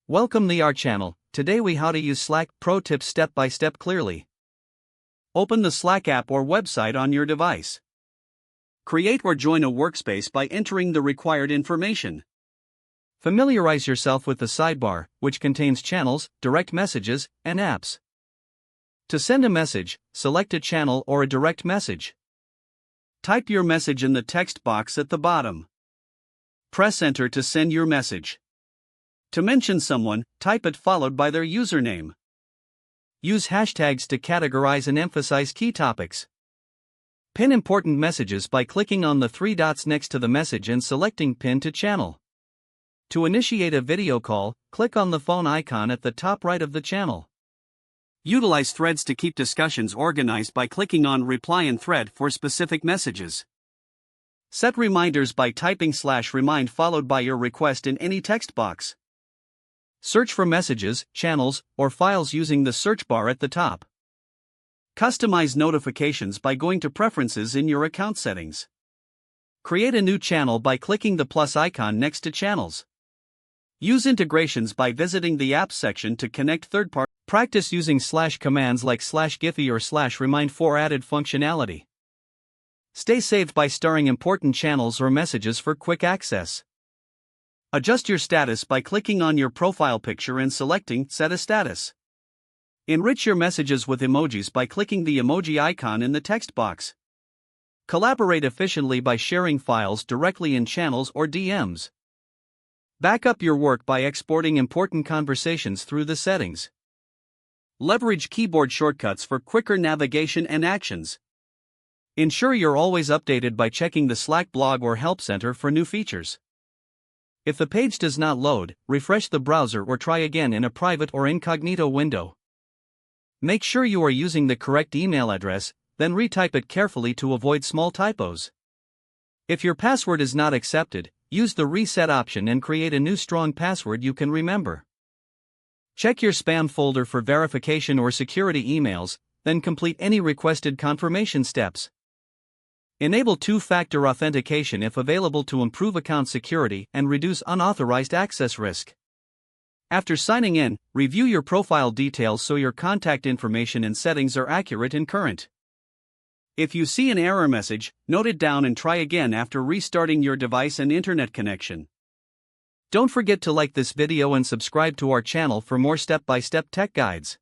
Welcome to our channel. Today we how to use Slack Pro Tips step by step clearly. Open the Slack app or website on your device. Create or join a workspace by entering the required information. Familiarize yourself with the sidebar, which contains channels, direct messages, and apps. To send a message, select a channel or a direct message. Type your message in the text box at the bottom. Press enter to send your message. To mention someone, type it followed by their username. Use hashtags to categorize and emphasize key topics. Pin important messages by clicking on the three dots next to the message and selecting Pin to Channel. To initiate a video call, click on the phone icon at the top right of the channel. Utilize threads to keep discussions organized by clicking on Reply in Thread for specific messages. Set reminders by typing /remind followed by your request in any text box. Search for messages, channels, or files using the search bar at the top. Customize notifications by going to Preferences in your account settings. Create a new channel by clicking the plus icon next to Channels. Use integrations by visiting the Apps section to connect third-party. Practice using commands like /giphy or /remind for added functionality. Stay saved by starring important channels or messages for quick access. Adjust your status by clicking on your profile picture and selecting Set a Status. Enrich your messages with emojis by clicking the emoji icon in the text box. Collaborate efficiently by sharing files directly in channels or DMs. Back up your work by exporting important conversations through the settings. Leverage keyboard shortcuts for quicker navigation and actions. Ensure you're always updated by checking the Slack blog or Help Center for new features. If the page does not load, refresh the browser or try again in a private or incognito window. Make sure you are using the correct email address, then retype it carefully to avoid small typos. If your password is not accepted, use the reset option and create a new strong password you can remember. Check your spam folder for verification or security emails, then complete any requested confirmation steps. Enable two-factor authentication if available to improve account security and reduce unauthorized access risk. After signing in, review your profile details so your contact information and settings are accurate and current. If you see an error message, note it down and try again after restarting your device and internet connection. Don't forget to like this video and subscribe to our channel for more step-by-step tech guides.